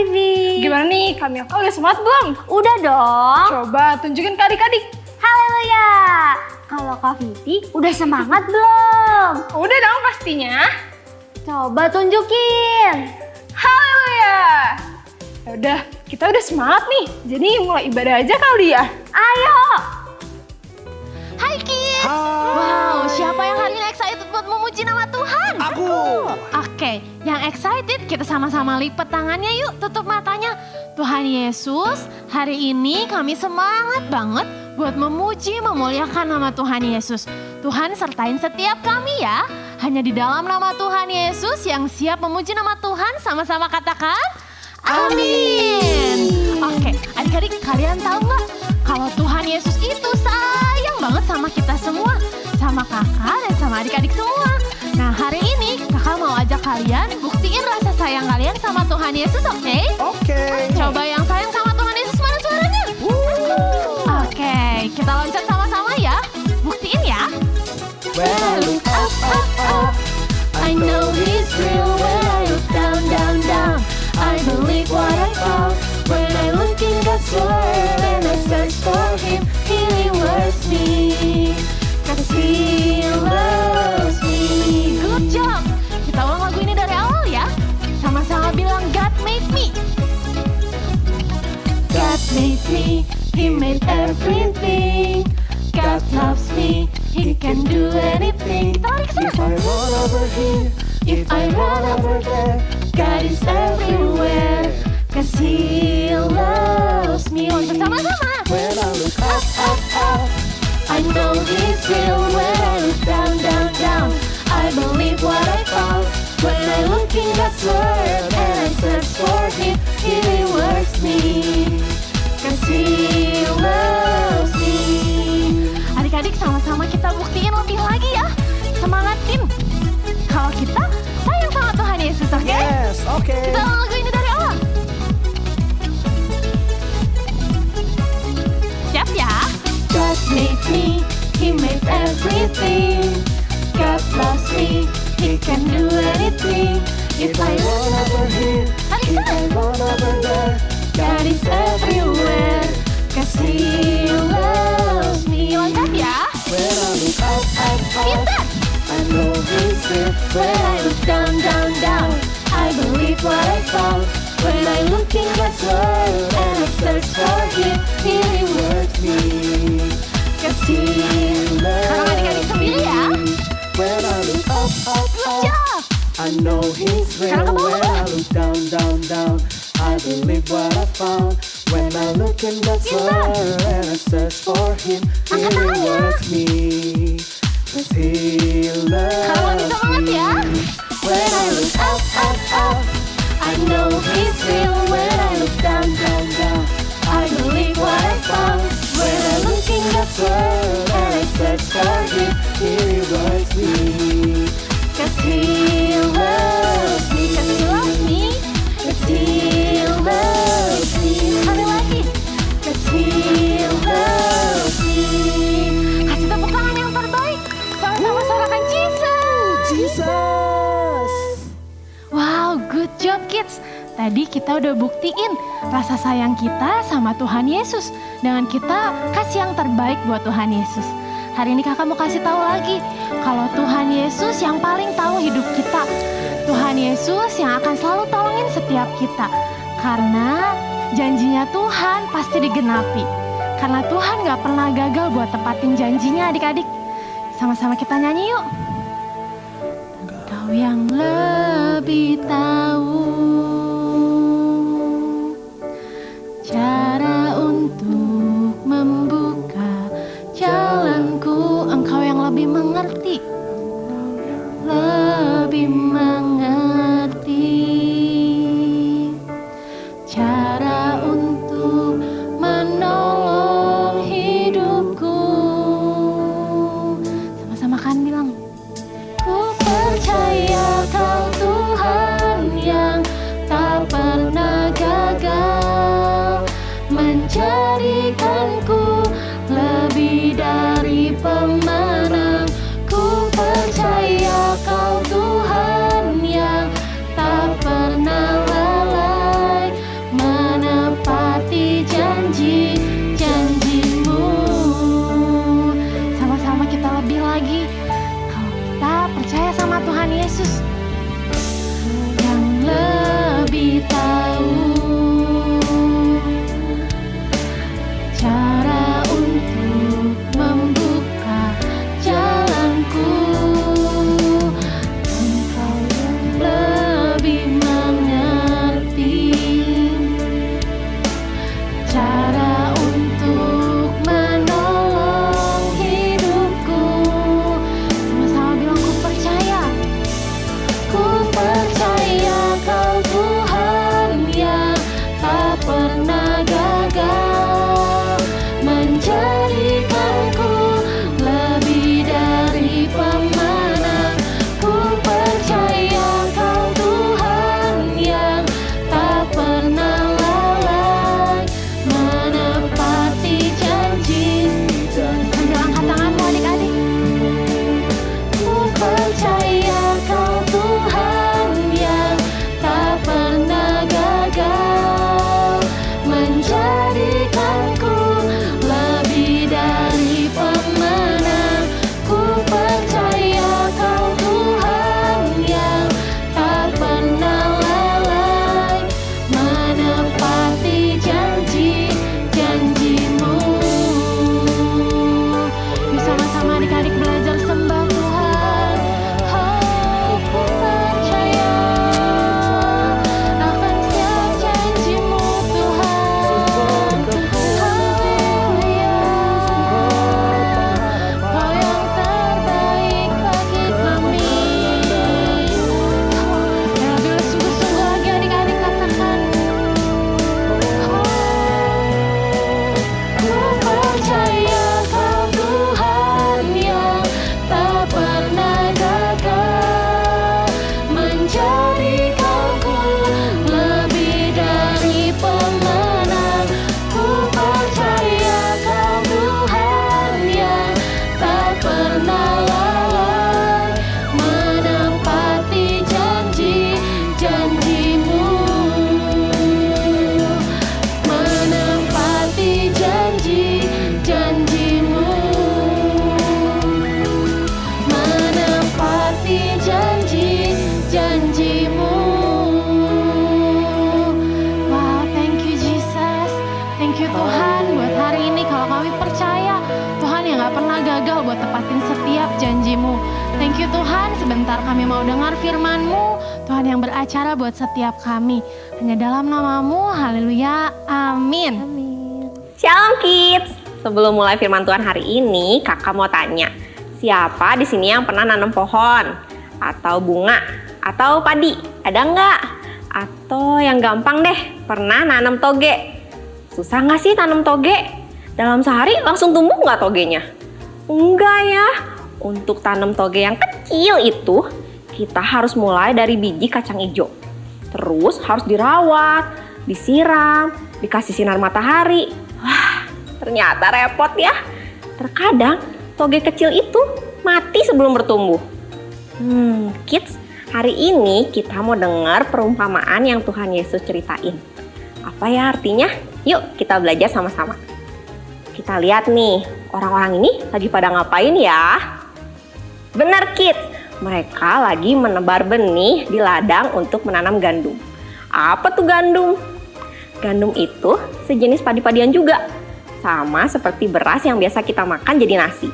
Vivi. Gimana nih, Kamilka udah semangat belum? Udah dong. Coba tunjukin ke adik-adik. Haleluya. Kalau Kak Vivi udah semangat belum? Udah dong pastinya. Coba tunjukin. Haleluya. Udah, kita udah semangat nih. Jadi mulai ibadah aja kali ya. Ayo. Hai kids. Wow, siapa yang hari ini excited buat memuji nama Tuhan? Aku. Oke, yang excited kita sama-sama lipat tangannya yuk, tutup matanya. Tuhan Yesus, hari ini kami semangat banget buat memuji, memuliakan nama Tuhan Yesus. Tuhan sertain setiap kami ya. Hanya di dalam nama Tuhan Yesus yang siap memuji nama Tuhan, sama-sama katakan amin. Oke, adik-adik kalian tahu nggak kalau Tuhan Yesus itu sayang banget sama kita semua, sama kakak dan sama adik-adik semua. Nah hari ini kakak mau ajak kalian buktiin rasa sayang kalian sama Tuhan Yesus, oke? Oke. Coba yang sayang sama Tuhan Yesus mana suaranya? Oke, kita loncat sama-sama ya. Buktiin ya. When I look Up, up, up. I know He's real when I look down, down, down. I believe what I found when I look in God's word and I search for Him. He rewards me, 'cause He loves me. Good job. Kita ulang lagu ini dari awal ya. Sama-sama bilang God made me. God made me, He made everything. God loves me, He can do anything. Kita lari ke If sana. I run over here, If I run over there, God is everywhere. 'Cause He loves me. Loncat sama-sama. when I look up, up, up, I know He's real when I look down, down, down. I believe what I found when I look in God's word and I search for Him. He rewards me, 'cause He loves me. Adik-adik sama-sama kita buktiin lebih lagi ya. Semangatin kalau kita sayang sama Tuhan Yesus, oke? yes, okay. Kita ulang lagu ini dari awal. Siap ya? God made me, He made everything. God loves me, He can do anything. If I Run over here, Lari if sana. I run over there, God is everywhere, 'cause He loves me. Loncat ya. when I look up, up, up, Pintar. I know He's real When I look down, down, down, I believe what I found. When I look in God's word and I search for Him, He rewards me, 'cause He loves. Sekarang adik-adik sendiri ya. when I look up, up, Good up, job. I know He's real Sekarang ke bawah, when bawah. I look down, down, down. I believe what I found when I look in God's Pintar. word and I search for Him. He Angkat tangannya. rewards me, 'cause He Sekarang lebih loves semangat ya. me. When I look up, up, up, I know He's real when I look down, down, down. I believe what I found when I look in God's word and I search for Him. He rewards me. 'Cause He loves me, 'cause He loves me, 'cause He loves me. Sekali lagi, 'cause He loves me. Kasih tepuk tangan yang terbaik, sama-sama sorakan Jesus. Jesus. Wow, good job kids. Tadi kita udah buktiin rasa sayang kita sama Tuhan Yesus dengan kita kasih yang terbaik buat Tuhan Yesus. Hari ini kakak mau kasih tahu lagi kalau Tuhan Yesus yang paling tahu hidup kita. Tuhan Yesus yang akan selalu tolongin setiap kita. Karena janjinya Tuhan pasti digenapi. Karena Tuhan gak pernah gagal buat tepatin janjinya adik-adik. Sama-sama kita nyanyi yuk. Kau yang lebih tahu cara untuk membuka jalanku. Engkau yang lebih mengerti, lebih mengerti cara untuk menolong hidupku. Sama-sama kan bilang, ku percaya Kau Tuhan acara buat setiap kami. Hanya dalam namamu, haleluya, amin. Shalom kids. Sebelum mulai firman Tuhan hari ini, kakak mau tanya, siapa di sini yang pernah nanam pohon? Atau bunga? Atau padi? Ada nggak? Atau yang gampang deh, pernah nanam toge? Susah nggak sih tanam toge? Dalam sehari langsung tumbuh nggak togenya? Enggak ya. Untuk tanam toge yang kecil itu, kita harus mulai dari biji kacang hijau. Terus harus dirawat, disiram, dikasih sinar matahari. Wah, ternyata repot ya. Terkadang toge kecil itu mati sebelum bertumbuh. Kids, hari ini kita mau dengar perumpamaan yang Tuhan Yesus ceritain. Apa ya artinya? Yuk kita belajar sama-sama. Kita lihat nih, orang-orang ini lagi pada ngapain ya? Benar kids, mereka lagi menebar benih di ladang untuk menanam gandum. Apa tuh gandum? Gandum itu sejenis padi-padian juga, sama seperti beras yang biasa kita makan jadi nasi.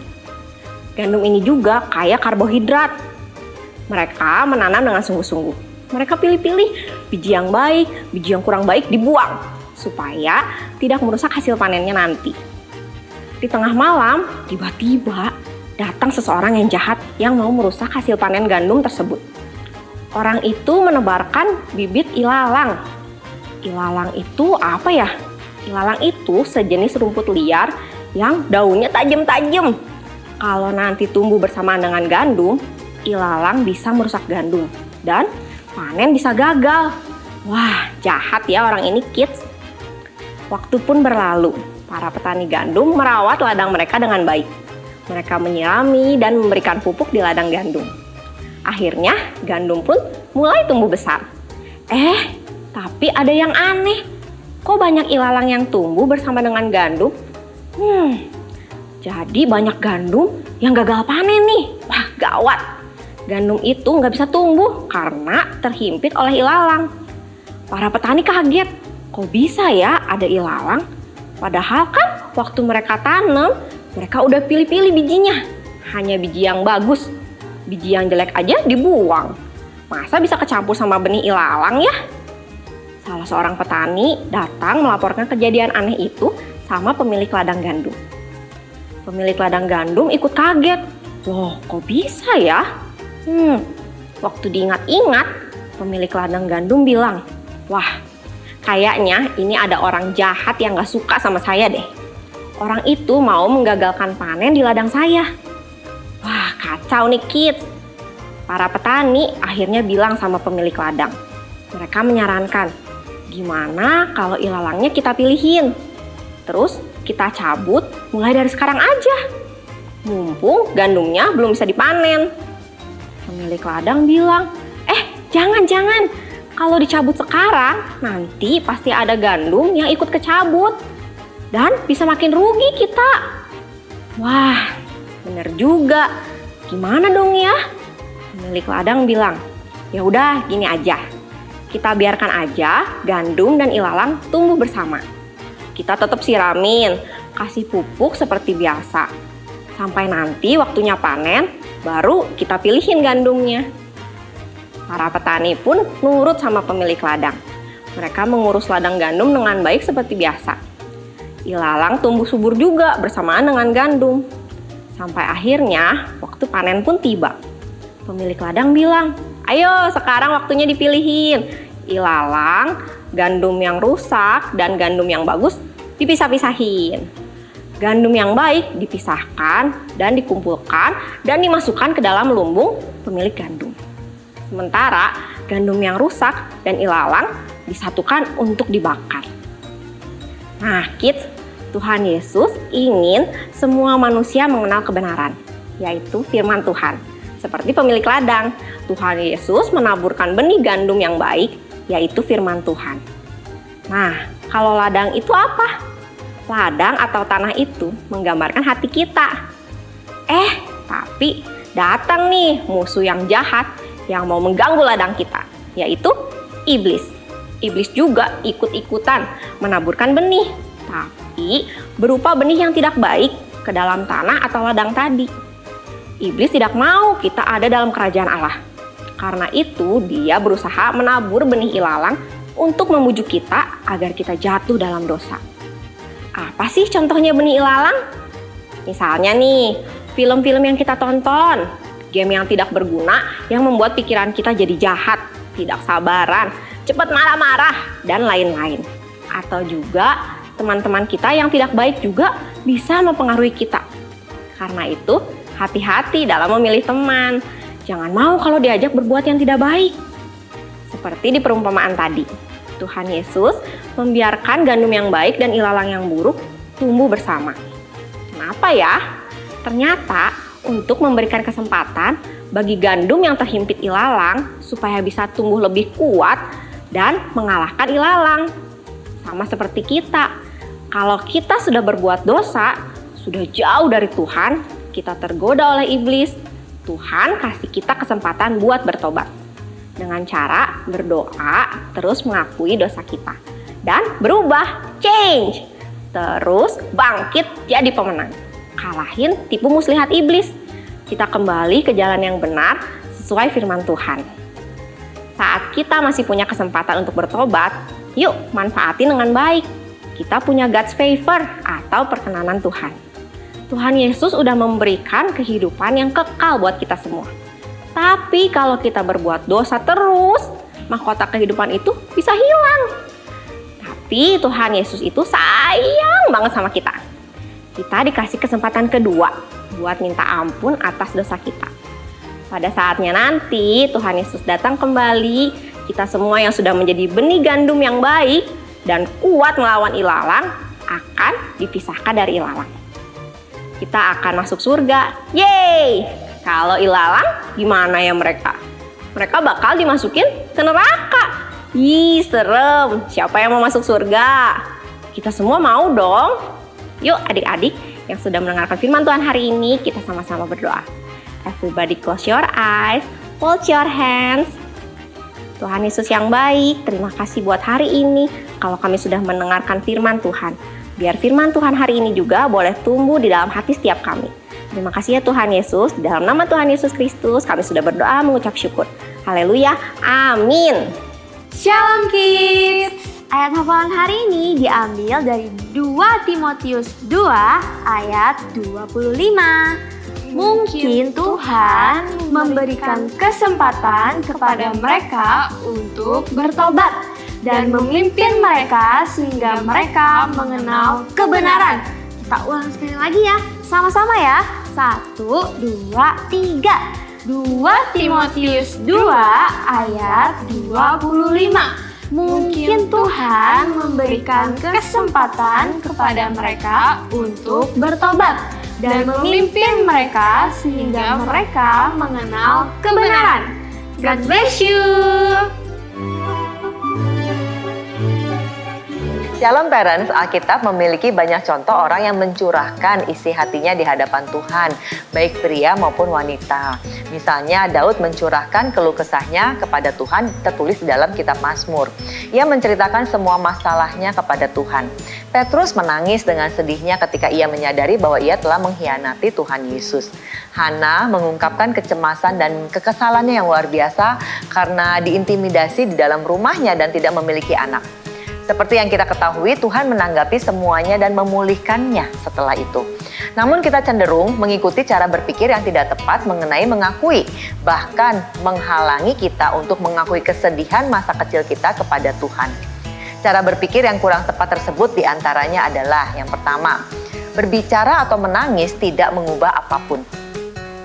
Gandum ini juga kaya karbohidrat. Mereka menanam dengan sungguh-sungguh. Mereka pilih-pilih biji yang baik, biji yang kurang baik dibuang, supaya tidak merusak hasil panennya nanti. Di tengah malam, tiba-tiba datang seseorang yang jahat yang mau merusak hasil panen gandum tersebut. Orang itu menebarkan bibit ilalang. Ilalang itu apa ya? Ilalang itu sejenis rumput liar yang daunnya tajam-tajam. Kalau nanti tumbuh bersamaan dengan gandum, ilalang bisa merusak gandum dan panen bisa gagal. Wah, jahat ya orang ini kids. Waktu pun berlalu, para petani gandum merawat ladang mereka dengan baik. Mereka menyirami dan memberikan pupuk di ladang gandum. Akhirnya gandum pun mulai tumbuh besar. Tapi ada yang aneh. Kok banyak ilalang yang tumbuh bersama dengan gandum? Jadi banyak gandum yang gagal panen nih. Wah, gawat. Gandum itu nggak bisa tumbuh karena terhimpit oleh ilalang. Para petani kaget. Kok bisa ya ada ilalang? Padahal kan waktu mereka tanam, mereka udah pilih-pilih bijinya. Hanya biji yang bagus. Biji yang jelek aja dibuang. Masa bisa kecampur sama benih ilalang ya? Salah seorang petani datang melaporkan kejadian aneh itu sama pemilik ladang gandum. Pemilik ladang gandum ikut kaget. Loh, kok bisa ya? Waktu diingat-ingat, pemilik ladang gandum bilang, wah, kayaknya ini ada orang jahat yang gak suka sama saya deh. Orang itu mau menggagalkan panen di ladang saya. Wah, kacau nih kids. Para petani akhirnya bilang sama pemilik ladang. Mereka menyarankan, gimana kalau ilalangnya kita pilihin? Terus kita cabut mulai dari sekarang aja. Mumpung gandumnya belum bisa dipanen. Pemilik ladang bilang, jangan. Kalau dicabut sekarang, nanti pasti ada gandum yang ikut kecabut. Dan bisa makin rugi kita. Wah, bener juga. Gimana dong ya? Pemilik ladang bilang, ya udah gini aja. Kita biarkan aja gandum dan ilalang tumbuh bersama. Kita tetap siramin, kasih pupuk seperti biasa. Sampai nanti waktunya panen, baru kita pilihin gandumnya. Para petani pun nurut sama pemilik ladang. Mereka mengurus ladang gandum dengan baik seperti biasa. Ilalang tumbuh subur juga bersamaan dengan gandum. Sampai akhirnya waktu panen pun tiba. Pemilik ladang bilang, ayo sekarang waktunya dipilihin. Ilalang, gandum yang rusak, dan gandum yang bagus dipisah-pisahin. Gandum yang baik dipisahkan dan dikumpulkan dan dimasukkan ke dalam lumbung pemilik gandum. Sementara gandum yang rusak dan ilalang disatukan untuk dibakar. Nah, kids, Tuhan Yesus ingin semua manusia mengenal kebenaran, yaitu firman Tuhan. Seperti pemilik ladang, Tuhan Yesus menaburkan benih gandum yang baik, yaitu firman Tuhan. Nah, kalau ladang itu apa? Ladang atau tanah itu menggambarkan hati kita. Tapi datang nih musuh yang jahat yang mau mengganggu ladang kita, yaitu iblis. Iblis juga ikut-ikutan menaburkan benih, tapi berupa benih yang tidak baik ke dalam tanah atau ladang tadi. Iblis tidak mau kita ada dalam kerajaan Allah. Karena itu dia berusaha menabur benih ilalang untuk membujuk kita agar kita jatuh dalam dosa. Apa sih contohnya benih ilalang? Misalnya nih, film-film yang kita tonton, game yang tidak berguna yang membuat pikiran kita jadi jahat, tidak sabaran, cepat marah-marah, dan lain-lain. Atau juga teman-teman kita yang tidak baik juga bisa mempengaruhi kita. Karena itu, hati-hati dalam memilih teman. Jangan mau kalau diajak berbuat yang tidak baik. Seperti di perumpamaan tadi, Tuhan Yesus membiarkan gandum yang baik dan ilalang yang buruk tumbuh bersama. Kenapa ya? Ternyata untuk memberikan kesempatan bagi gandum yang terhimpit ilalang supaya bisa tumbuh lebih kuat dan mengalahkan ilalang. Sama seperti kita, kalau kita sudah berbuat dosa, sudah jauh dari Tuhan, kita tergoda oleh iblis, Tuhan kasih kita kesempatan buat bertobat. Dengan cara berdoa, terus mengakui dosa kita. Dan berubah, change. Terus bangkit jadi pemenang. Kalahin tipu muslihat iblis. Kita kembali ke jalan yang benar sesuai firman Tuhan. Saat kita masih punya kesempatan untuk bertobat, yuk manfaatin dengan baik. Kita punya God's favor atau perkenanan Tuhan. Tuhan Yesus udah memberikan kehidupan yang kekal buat kita semua. Tapi kalau kita berbuat dosa terus, mahkota kehidupan itu bisa hilang. Tapi Tuhan Yesus itu sayang banget sama kita. Kita dikasih kesempatan kedua buat minta ampun atas dosa kita. Pada saatnya nanti Tuhan Yesus datang kembali, kita semua yang sudah menjadi benih gandum yang baik dan kuat melawan ilalang akan dipisahkan dari ilalang. Kita akan masuk surga. Yeay! Kalau ilalang gimana ya mereka? Mereka bakal dimasukin ke neraka. Ih, serem. Siapa yang mau masuk surga? Kita semua mau dong. Yuk adik-adik yang sudah mendengarkan firman Tuhan hari ini, kita sama-sama berdoa. Everybody close your eyes, hold your hands. Tuhan Yesus yang baik, terima kasih buat hari ini. Kalau kami sudah mendengarkan firman Tuhan, biar firman Tuhan hari ini juga boleh tumbuh di dalam hati setiap kami. Terima kasih ya Tuhan Yesus, di dalam nama Tuhan Yesus Kristus kami sudah berdoa mengucap syukur. Haleluya, amin. Shalom Kids! Ayat hafalan hari ini diambil dari 2 Timotius 2 ayat 25. Mungkin Tuhan memberikan kesempatan kepada mereka untuk bertobat dan memimpin mereka sehingga mereka mengenal kebenaran. Kita ulang sekali lagi ya, sama-sama ya. 1, 2, 3. 2 Timotius 2 ayat 25. Mungkin Tuhan memberikan kesempatan kepada mereka untuk bertobat dan memimpin mereka sehingga mereka mengenal kebenaran. God bless you! Shalom Parents, Alkitab memiliki banyak contoh orang yang mencurahkan isi hatinya di hadapan Tuhan, baik pria maupun wanita. Misalnya Daud mencurahkan keluh kesahnya kepada Tuhan tertulis di dalam kitab Mazmur. Ia menceritakan semua masalahnya kepada Tuhan. Petrus menangis dengan sedihnya ketika ia menyadari bahwa ia telah mengkhianati Tuhan Yesus. Hana mengungkapkan kecemasan dan kekesalannya yang luar biasa karena diintimidasi di dalam rumahnya dan tidak memiliki anak. Seperti yang kita ketahui, Tuhan menanggapi semuanya dan memulihkannya setelah itu. Namun kita cenderung mengikuti cara berpikir yang tidak tepat mengenai mengakui, bahkan menghalangi kita untuk mengakui kesedihan masa kecil kita kepada Tuhan. Cara berpikir yang kurang tepat tersebut diantaranya adalah yang pertama, berbicara atau menangis tidak mengubah apapun.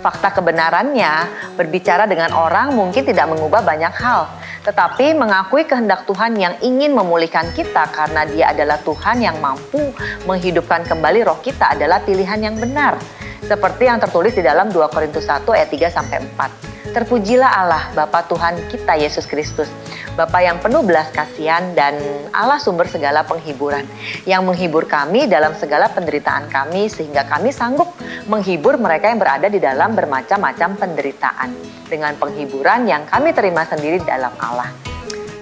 Fakta kebenarannya, berbicara dengan orang mungkin tidak mengubah banyak hal. Tetapi mengakui kehendak Tuhan yang ingin memulihkan kita karena Dia adalah Tuhan yang mampu menghidupkan kembali roh kita adalah pilihan yang benar. Seperti yang tertulis di dalam 2 Korintus 1 ayat 3-4. Terpujilah Allah, Bapa Tuhan kita Yesus Kristus, Bapa yang penuh belas kasihan dan Allah sumber segala penghiburan, yang menghibur kami dalam segala penderitaan kami sehingga kami sanggup menghibur mereka yang berada di dalam bermacam-macam penderitaan dengan penghiburan yang kami terima sendiri dalam Allah.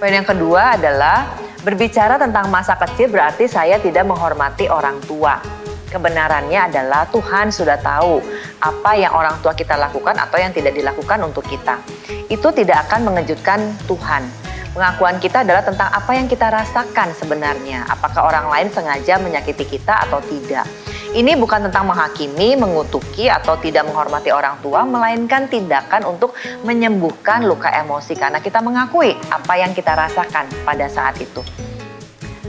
Poin yang kedua adalah berbicara tentang masa kecil berarti saya tidak menghormati orang tua. Kebenarannya adalah Tuhan sudah tahu apa yang orang tua kita lakukan atau yang tidak dilakukan untuk kita. Itu tidak akan mengejutkan Tuhan. Pengakuan kita adalah tentang apa yang kita rasakan sebenarnya. Apakah orang lain sengaja menyakiti kita atau tidak. Ini bukan tentang menghakimi, mengutuki, atau tidak menghormati orang tua, melainkan tindakan untuk menyembuhkan luka emosi karena kita mengakui apa yang kita rasakan pada saat itu.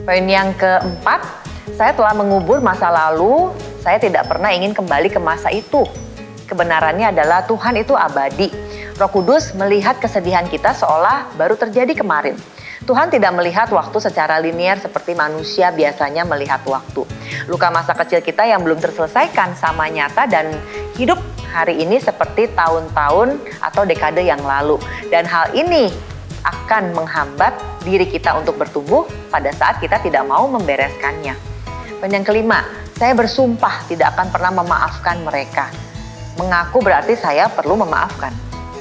Poin yang keempat, saya telah mengubur masa lalu, saya tidak pernah ingin kembali ke masa itu. Kebenarannya adalah Tuhan itu abadi. Roh Kudus melihat kesedihan kita seolah baru terjadi kemarin. Tuhan tidak melihat waktu secara linier seperti manusia biasanya melihat waktu. Luka masa kecil kita yang belum terselesaikan sama nyata dan hidup hari ini seperti tahun-tahun atau dekade yang lalu. Dan hal ini akan menghambat diri kita untuk bertumbuh pada saat kita tidak mau membereskannya. Dan yang kelima, saya bersumpah tidak akan pernah memaafkan mereka. Mengaku berarti saya perlu memaafkan.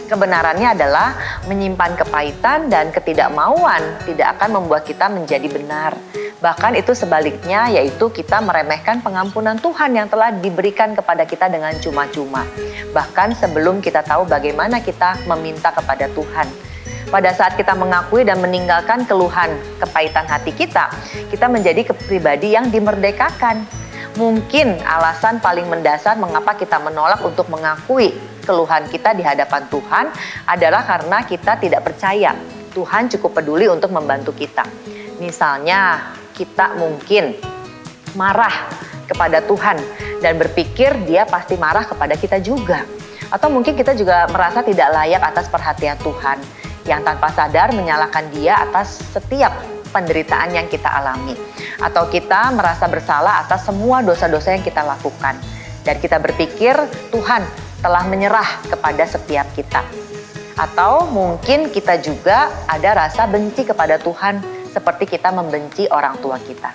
Kebenarannya adalah menyimpan kepahitan dan ketidakmauan tidak akan membuat kita menjadi benar. Bahkan itu sebaliknya, yaitu kita meremehkan pengampunan Tuhan yang telah diberikan kepada kita dengan cuma-cuma. Bahkan sebelum kita tahu bagaimana kita meminta kepada Tuhan. Pada saat kita mengakui dan meninggalkan keluhan kepahitan hati kita menjadi pribadi yang dimerdekakan. Mungkin alasan paling mendasar mengapa kita menolak untuk mengakui keluhan kita di hadapan Tuhan adalah karena kita tidak percaya Tuhan cukup peduli untuk membantu kita. Misalnya, kita mungkin marah kepada Tuhan dan berpikir Dia pasti marah kepada kita juga. Atau mungkin kita juga merasa tidak layak atas perhatian Tuhan yang tanpa sadar menyalahkan Dia atas setiap penderitaan yang kita alami. Atau kita merasa bersalah atas semua dosa-dosa yang kita lakukan. Dan kita berpikir Tuhan telah menyerah kepada setiap kita. Atau mungkin kita juga ada rasa benci kepada Tuhan seperti kita membenci orang tua kita.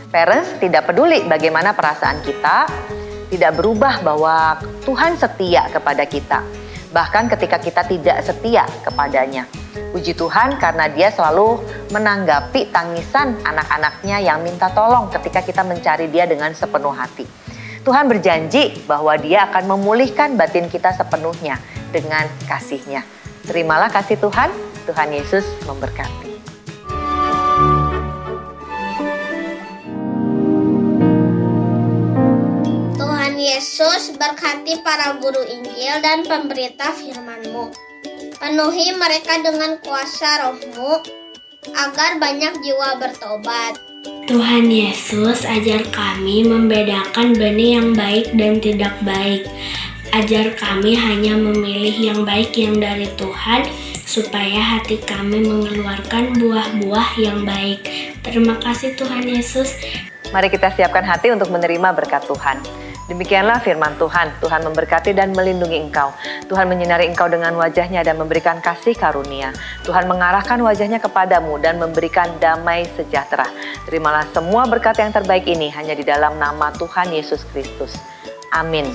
Parents tidak peduli bagaimana perasaan kita, tidak berubah bahwa Tuhan setia kepada kita. Bahkan ketika kita tidak setia kepadanya. Puji Tuhan karena Dia selalu menanggapi tangisan anak-anaknya yang minta tolong ketika kita mencari Dia dengan sepenuh hati. Tuhan berjanji bahwa Dia akan memulihkan batin kita sepenuhnya dengan kasih-Nya. Terimalah kasih Tuhan, Tuhan Yesus memberkati. Tuhan Yesus berkati para guru Injil dan pemberita firman-Mu. Penuhi mereka dengan kuasa Roh-Mu, agar banyak jiwa bertobat. Tuhan Yesus, ajar kami membedakan benih yang baik dan tidak baik. Ajar kami hanya memilih yang baik yang dari Tuhan, supaya hati kami mengeluarkan buah-buah yang baik. Terima kasih Tuhan Yesus. Mari kita siapkan hati untuk menerima berkat Tuhan. Demikianlah firman Tuhan. Tuhan memberkati dan melindungi engkau. Tuhan menyinari engkau dengan wajah-Nya dan memberikan kasih karunia. Tuhan mengarahkan wajah-Nya kepadamu dan memberikan damai sejahtera. Terimalah semua berkat yang terbaik ini hanya di dalam nama Tuhan Yesus Kristus. Amin.